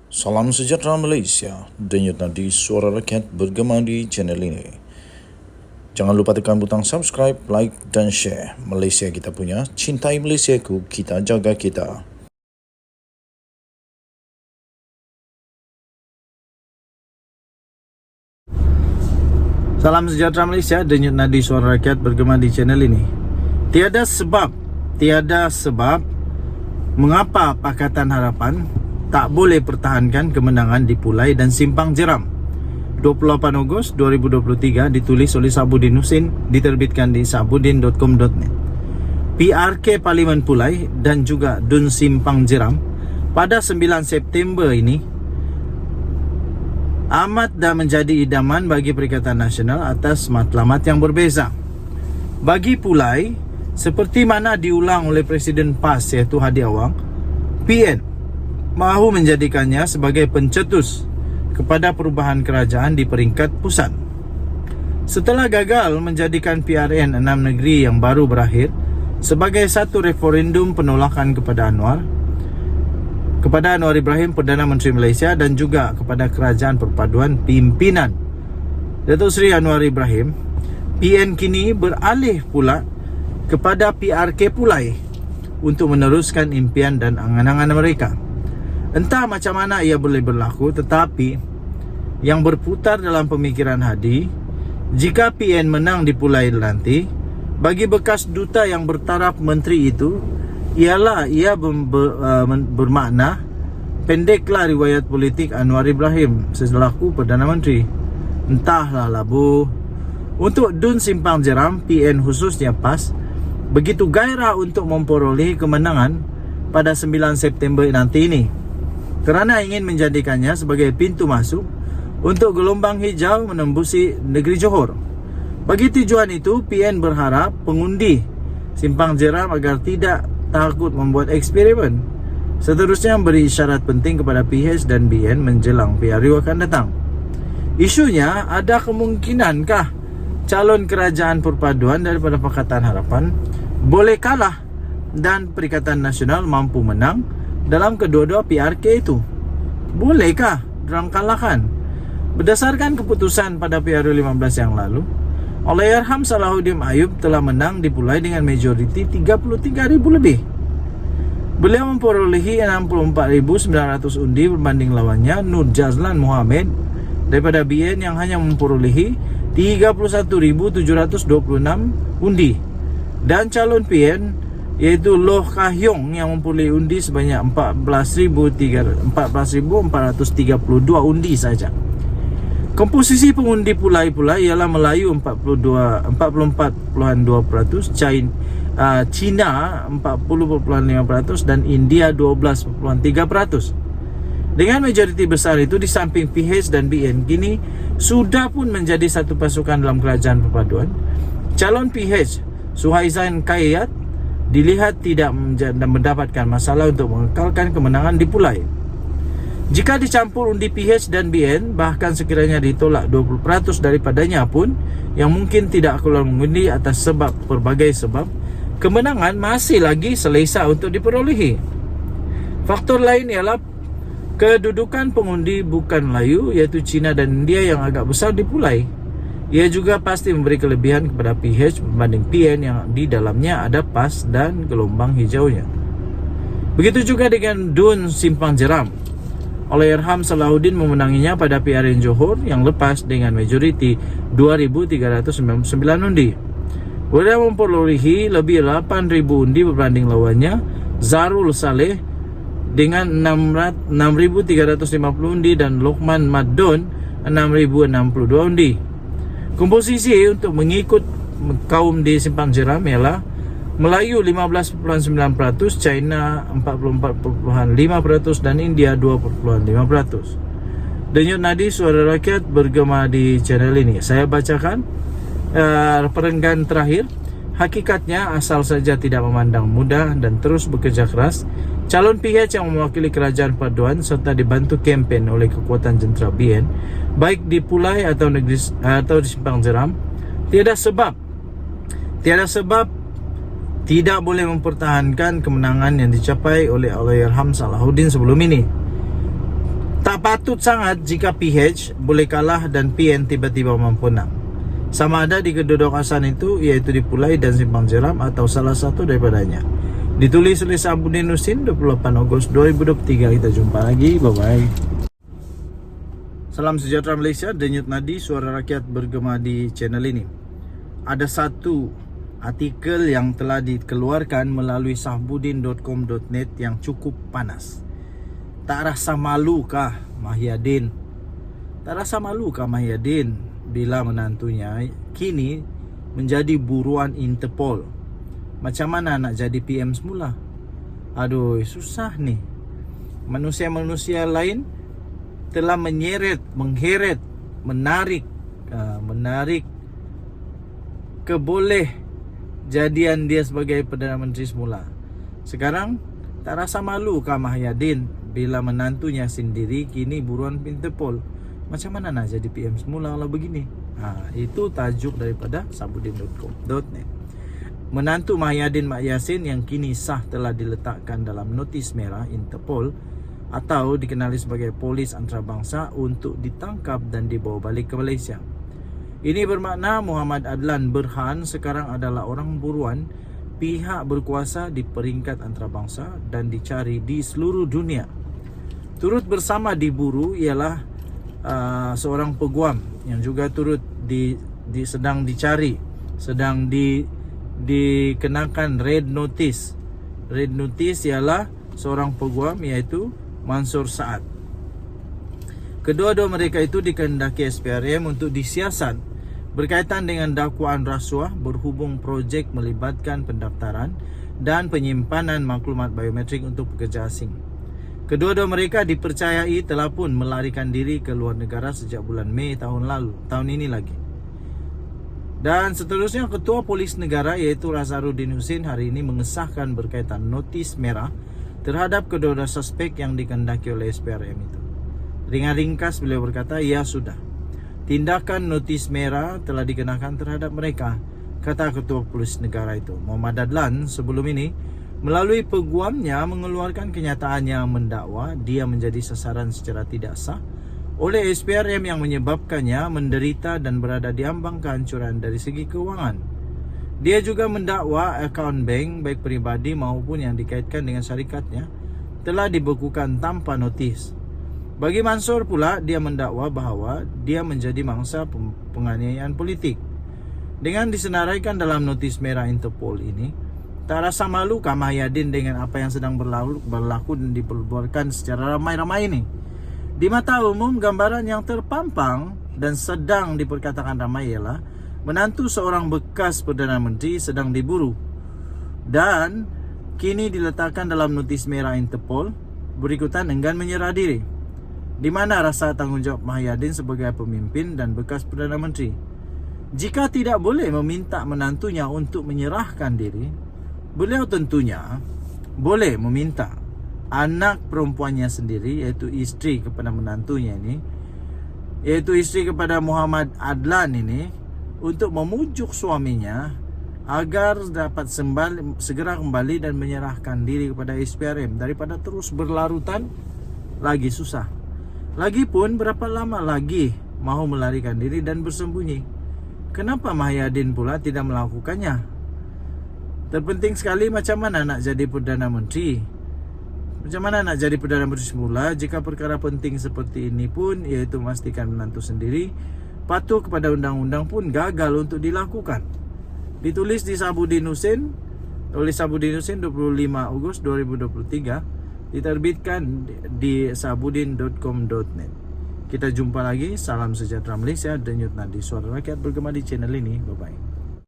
Salam sejahtera Malaysia, denyut nadi suara rakyat bergema di channel ini. Jangan lupa tekan butang subscribe, like dan share. Malaysia kita punya, cintai Malaysiaku, kita jaga kita. Salam sejahtera Malaysia, denyut nadi suara rakyat bergema di channel ini. Tiada sebab mengapa Pakatan Harapan tak boleh pertahankan kemenangan di Pulai dan Simpang Jeram. 28 Ogos 2023 ditulis oleh Sabudin Husin, diterbitkan di sabudin.com.net. PRK Parlimen Pulai dan juga Dun Simpang Jeram pada 9 September ini amat dah menjadi idaman bagi Perikatan Nasional atas matlamat yang berbeza. Bagi Pulai, seperti mana diulang oleh Presiden PAS iaitu Hadi Awang, PN mahu menjadikannya sebagai pencetus kepada perubahan kerajaan di peringkat pusat. Setelah gagal menjadikan PRN 6 negeri yang baru berakhir sebagai satu referendum penolakan kepada Anwar Ibrahim, Perdana Menteri Malaysia, dan juga kepada Kerajaan Perpaduan Pimpinan Datuk Seri Anwar Ibrahim, PN kini beralih pula kepada PRK Pulai untuk meneruskan impian dan angan-angan mereka. Entah macam mana ia boleh berlaku, tetapi yang berputar dalam pemikiran Hadi, jika PN menang di Pulai nanti, bagi bekas duta yang bertaraf menteri itu, ialah ia bermakna pendeklah riwayat politik Anwar Ibrahim selaku Perdana Menteri. Entahlah labu. Untuk Dun Simpang Jeram, PN khususnya PAS begitu gairah untuk memperolehi kemenangan pada 9 September nanti ini, kerana ingin menjadikannya sebagai pintu masuk untuk gelombang hijau menembusi negeri Johor. Bagi tujuan itu, PN berharap pengundi Simpang Jeram agar tidak takut membuat eksperimen. Seterusnya beri isyarat penting kepada PH dan BN menjelang PRU akan datang. Isunya, ada kemungkinankah calon kerajaan perpaduan daripada Pakatan Harapan boleh kalah dan Perikatan Nasional mampu menang dalam kedua-dua PRK itu? Bolehkah diorang kalahkan? Berdasarkan keputusan pada PRU 15 yang lalu, Allahyarham Salahuddin Ayub telah menang di Pulai dengan majoriti 33,000 lebih. Beliau memperolehi 64,900 undi berbanding lawannya Nur Jazlan Mohamed daripada BN yang hanya memperolehi 31,726 undi, dan calon PN iaitu Loh Kah Yong yang memperolehi undi sebanyak 14,432 undi saja. Komposisi pengundi Pulai pula ialah Melayu 44.2%, China 40.5% dan India 12.3%. Dengan majoriti besar itu, di samping PH dan BN kini sudah pun menjadi satu pasukan dalam kerajaan perpaduan, calon PH Suhaizan Kayat dilihat tidak mendapatkan masalah untuk mengekalkan kemenangan di Pulai. Jika dicampur undi PH dan BN, bahkan sekiranya ditolak 20% daripadanya pun, yang mungkin tidak keluar mengundi atas berbagai sebab, kemenangan masih lagi selesa untuk diperolehi. Faktor lain ialah kedudukan pengundi bukan Melayu iaitu China dan India yang agak besar di Pulai. Ia juga pasti memberi kelebihan kepada PH berbanding PN yang di dalamnya ada PAS dan gelombang hijaunya. Begitu juga dengan Dun Simpang Jeram. Allahyarham Salahuddin memenanginya pada PRN Johor yang lepas dengan majoriti 2,399 undi. Beliau memperolehi lebih 8,000 undi berbanding lawannya Zarul Saleh dengan 6,350 undi dan Lokman Madon 6,062 undi. Komposisi untuk mengikut kaum di Simpang Jeram ialah Melayu 15.9%, China 44.5% dan India 2.5%. Denyut nadi suara rakyat bergema di channel ini. Saya bacakan perenggan terakhir. Hakikatnya, asal saja tidak memandang mudah dan terus bekerja keras, calon PH yang mewakili kerajaan perpaduan serta dibantu kempen oleh kekuatan jentera BN, baik di Pulai atau di Simpang Jeram, tiada sebab tidak boleh mempertahankan kemenangan yang dicapai oleh Allahyarham Salahuddin sebelum ini. Tak patut sangat jika PH boleh kalah dan PN tiba-tiba mempunang. Sama ada di kedua kawasan itu, iaitu di Pulai dan Simpang Jeram atau salah satu daripadanya. Ditulis oleh Sabudin Husin 28 Ogos 2023. Kita jumpa lagi. Bye-bye. Salam sejahtera Malaysia. Denyut nadi suara rakyat bergema di channel ini. Ada satu artikel yang telah dikeluarkan melalui sahbudin.com.net yang cukup panas. Tak rasa malu kah Mahyadin? Tak rasa malu kah Mahyadin bila menantunya kini menjadi buruan Interpol? Macam mana nak jadi PM semula? Aduh, susah nih. Manusia-manusia lain telah menyeret, mengheret, menarik keboleh jadian dia sebagai Perdana Menteri semula. Sekarang tak rasa malu kah Mahyadin bila menantunya sendiri kini buruan Interpol? Macam mana nak jadi PM semula kalau begini? Itu tajuk daripada sabudin.com.net. Menantu Mahyadin Mak Yassin yang kini sah telah diletakkan dalam notis merah Interpol atau dikenali sebagai polis antarabangsa untuk ditangkap dan dibawa balik ke Malaysia. Ini bermakna Muhammad Adlan Berhan sekarang adalah orang buruan pihak berkuasa di peringkat antarabangsa dan dicari di seluruh dunia. Turut bersama diburu ialah seorang peguam yang juga turut sedang dicari, sedang dikenakan red notice. Red notice ialah seorang peguam iaitu Mansur Saad. Kedua-dua mereka itu dikehendaki SPRM untuk disiasat berkaitan dengan dakwaan rasuah berhubung projek melibatkan pendaftaran dan penyimpanan maklumat biometrik untuk pekerja asing. Kedua-dua mereka dipercayai telah pun melarikan diri ke luar negara sejak bulan Mei tahun ini lagi. Dan seterusnya Ketua Polis Negara iaitu Razarudin Husin hari ini mengesahkan berkaitan notis merah terhadap kedua-dua suspek yang dikehendaki oleh SPRM itu. Ringan ringkas beliau berkata, ya sudah. Tindakan notis merah telah dikenakan terhadap mereka, kata Ketua Polis Negara itu. Muhammad Adlan sebelum ini melalui peguamnya mengeluarkan kenyataan yang mendakwa dia menjadi sasaran secara tidak sah oleh SPRM yang menyebabkannya menderita dan berada di ambang kehancuran dari segi keuangan. Dia juga mendakwa akaun bank baik peribadi maupun yang dikaitkan dengan syarikatnya telah dibekukan tanpa notis. Bagi Mansur pula, dia mendakwa bahawa dia menjadi mangsa penganiayaan politik. Dengan disenaraikan dalam notis merah Interpol ini, tak rasa malu kah Mahyadin dengan apa yang sedang berlaku dan diperbuatkan secara ramai-ramai ini? Di mata umum, gambaran yang terpampang dan sedang diperkatakan ramai ialah menantu seorang bekas Perdana Menteri sedang diburu dan kini diletakkan dalam notis merah Interpol berikutan enggan menyerah diri. Di mana rasa tanggungjawab Mahyadin sebagai pemimpin dan bekas Perdana Menteri? Jika tidak boleh meminta menantunya untuk menyerahkan diri, beliau tentunya boleh meminta anak perempuannya sendiri, iaitu isteri kepada menantunya ini, iaitu isteri kepada Muhammad Adlan ini, untuk memujuk suaminya agar dapat segera kembali dan menyerahkan diri kepada SPRM daripada terus berlarutan lagi susah. Lagipun berapa lama lagi mahu melarikan diri dan bersembunyi? Kenapa Mahyadin pula tidak melakukannya? Terpenting sekali macam mana nak jadi Perdana Menteri. Macam mana nak jadi Perdana Menteri semula jika perkara penting seperti ini pun, iaitu memastikan menantu sendiri patuh kepada undang-undang pun gagal untuk dilakukan. Ditulis di Sabudin Husin oleh Sabudin Husin 25 Ogos 2023, diterbitkan di sabudin.com.net. Kita jumpa lagi. Salam sejahtera Malaysia. Denyut nadi suara rakyat bergema di channel ini. Bye-bye.